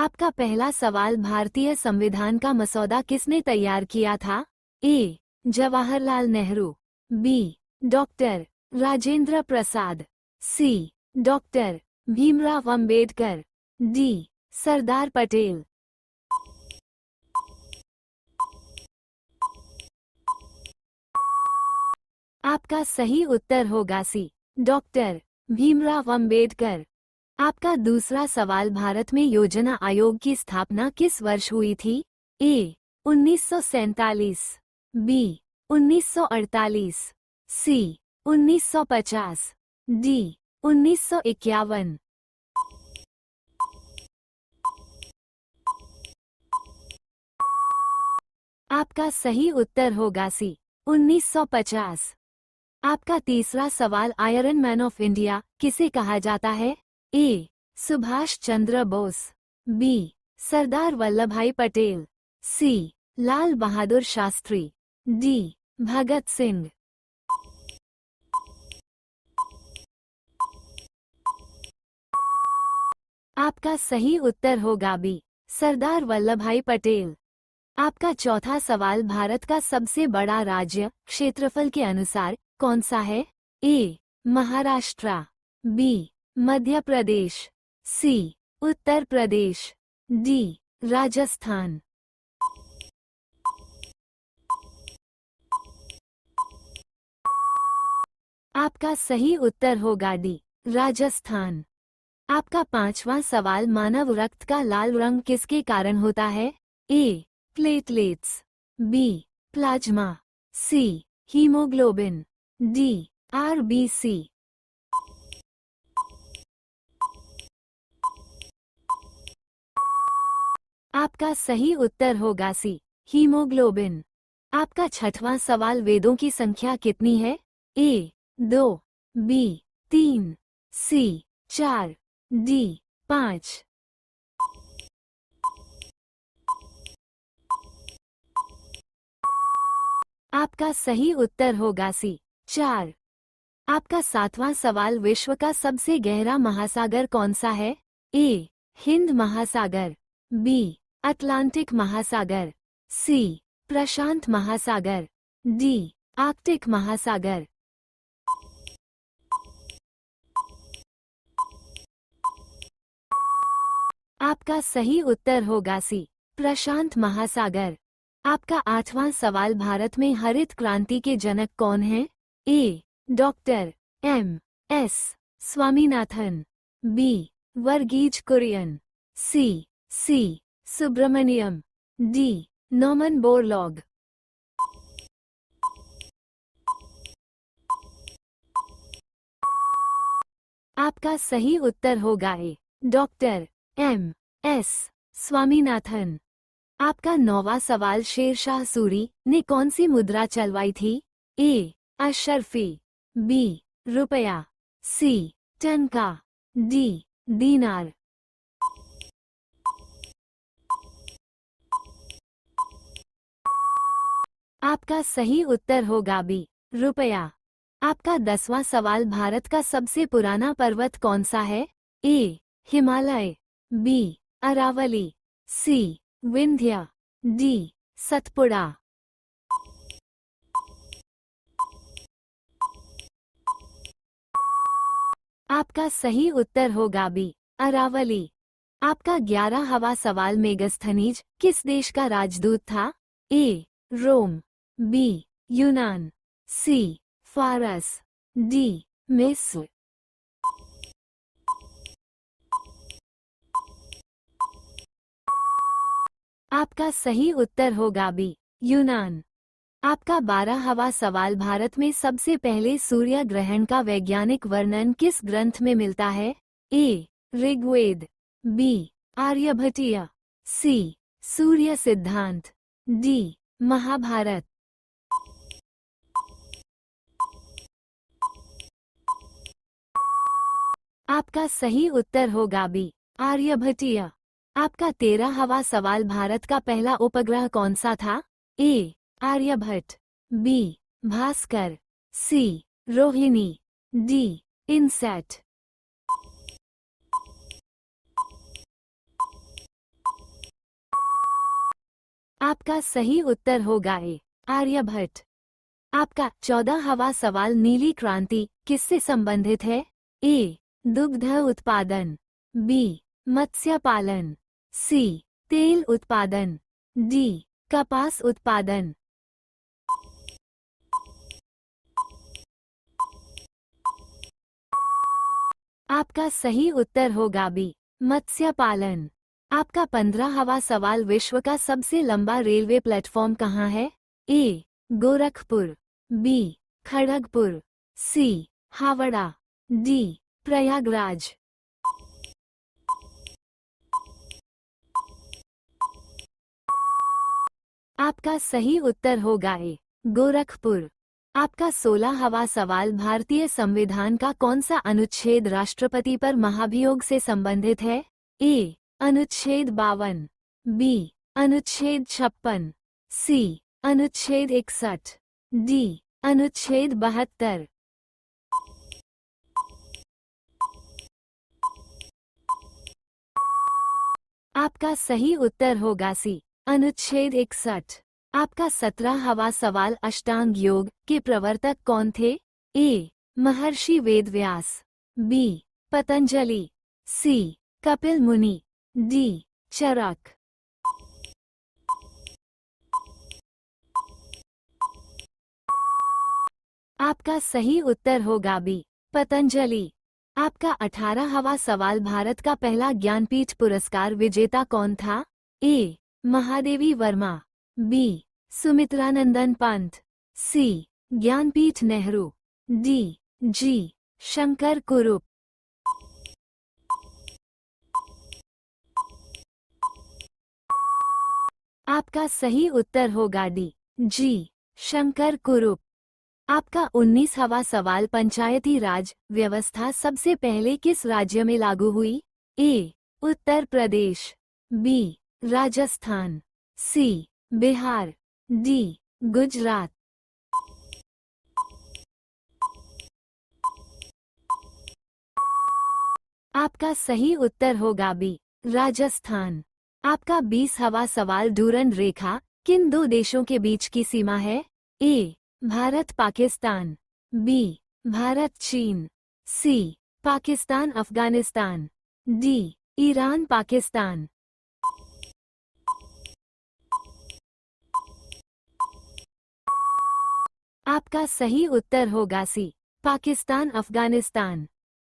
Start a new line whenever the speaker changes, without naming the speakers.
आपका पहला सवाल, भारतीय संविधान का मसौदा किसने तैयार किया था? A. Jawaharlal Nehru, B. Doctor Rajendra Prasad, C. Doctor Bhimrao Ambedkar, D. Sardar Patel. आपका सही उत्तर होगा सी. डॉक्टर भीमराव अंबेडकर। आपका दूसरा सवाल, भारत में योजना आयोग की स्थापना किस वर्ष हुई थी? ए. 1947, बी. 1948, सी. 1950, डी. 1951। आपका सही उत्तर होगा सी. 1950। आपका तीसरा सवाल, आयरन मैन ऑफ इंडिया किसे कहा जाता है? ए. सुभाष चंद्र बोस, बी. सरदार वल्लभभाई पटेल, सी. लाल बहादुर शास्त्री, डी. भगत सिंह। आपका सही उत्तर होगा बी. सरदार वल्लभभाई पटेल। आपका चौथा सवाल, भारत का सबसे बड़ा राज्य क्षेत्रफल के अनुसार कौन सा है? ए. महाराष्ट्र, बी. मध्य प्रदेश, सी. उत्तर प्रदेश, डी. राजस्थान। आपका सही उत्तर होगा डी. राजस्थान। आपका पांचवा सवाल, मानव रक्त का लाल रंग किसके कारण होता है? A. Platelets, B. Plasma, C. Haemoglobin, D. RBC. आपका सही उत्तर होगा सी. हीमोग्लोबिन। आपका छठवां सवाल, वेदों की संख्या कितनी है? ए. 2, बी. 3, सी. 4, डी. 5। आपका सही उत्तर होगा सी. 4। आपका सातवां सवाल, विश्व का सबसे गहरा महासागर कौन सा है? ए. हिंद महासागर, बी. अटलांटिक महासागर, सी. प्रशांत महासागर, डी. आर्कटिक महासागर। आपका सही उत्तर होगा सी. प्रशांत महासागर। आपका आठवां सवाल, भारत में हरित क्रांति के जनक कौन हैं? A. Doctor M. S. Swaminathan, B. Verghese Kurien, C. Subramaniam, D. नॉमन बोरलॉग। आपका सही उत्तर होगा A. Doctor M. S. Swaminathan. आपका नौवां सवाल, शेरशाह सूरी ने कौन सी मुद्रा चलवाई थी? ए. अशरफी, बी. रुपया, सी. टंका, डी. दीनार। आपका सही उत्तर होगा बी. रुपया। आपका 10वां सवाल, भारत का सबसे पुराना पर्वत कौन सा है? ए. हिमालय, बी. अरावली, सी. विंध्य, डी. सतपुड़ा। आपका सही उत्तर होगा बी. अरावली। आपका 11वां सवाल, मेगस्थनीज किस देश का राजदूत था? ए. रोम, बी. यूनान, सी. फारस, डी. मिस्र। आपका सही उत्तर होगा बी. यूनान। आपका 12वां सवाल, भारत में सबसे पहले सूर्य ग्रहण का वैज्ञानिक वर्णन किस ग्रंथ में मिलता है? ए. ऋग्वेद, बी. आर्यभटीय, सी. सूर्य सिद्धांत, डी. महाभारत। आपका सही उत्तर होगा बी. आर्यभटीय। आपका 13वां सवाल, भारत का पहला उपग्रह कौन सा था? ए. आर्यभट्ट, बी. भास्कर, सी. रोहिणी, डी. इनसैट। आपका सही उत्तर होगा ए, आर्यभट्ट। आपका 14वां सवाल नीली क्रांति किससे संबंधित है? ए, दुग्ध उत्पादन, बी, मत्स्य पालन, सी, तेल उत्पादन, डी, कपास उत्पादन। आपका सही उत्तर होगा बी, मत्स्य पालन। आपका 15वां सवाल विश्व का सबसे लंबा रेलवे प्लेटफॉर्म कहाँ है? ए, गोरखपुर, बी, खड़गपुर, सी, हावड़ा, डी, प्रयागराज। आपका सही उत्तर होगा ए, गोरखपुर। आपका 16वां सवाल भारतीय संविधान का कौन सा अनुच्छेद राष्ट्रपति पर महाभियोग से संबंधित है? ए, अनुच्छेद 52, बी, अनुच्छेद 56, सी, अनुच्छेद 61, डी, अनुच्छेद 72। आपका सही उत्तर होगा सी, अनुच्छेद 61। आपका 17वां सवाल अष्टांग योग के प्रवर्तक कौन थे? ए, महर्षि वेदव्यास, बी, पतंजलि, सी, कपिल मुनि, डी, चरक। आपका सही उत्तर होगा बी, पतंजलि। आपका 18वां सवाल भारत का पहला ज्ञानपीठ पुरस्कार विजेता कौन था? ए, महादेवी वर्मा, बी, सुमित्रानंदन पंत, सी, ज्ञानपीठ नेहरू, डी, जी, शंकर कुरुप। आपका सही उत्तर होगा डी, जी, शंकर कुरुप। आपका 19वां सवाल पंचायती राज व्यवस्था सबसे पहले किस राज्य में लागू हुई? ए, उत्तर प्रदेश, बी, राजस्थान, सी, बिहार, डी, गुजरात। आपका सही उत्तर होगा बी, राजस्थान। आपका 20वां सवाल डूरंड रेखा किन दो देशों के बीच की सीमा है? ए, भारत पाकिस्तान, बी, भारत चीन, सी, पाकिस्तान अफगानिस्तान, डी, ईरान पाकिस्तान। आपका सही उत्तर होगा सी, पाकिस्तान अफगानिस्तान।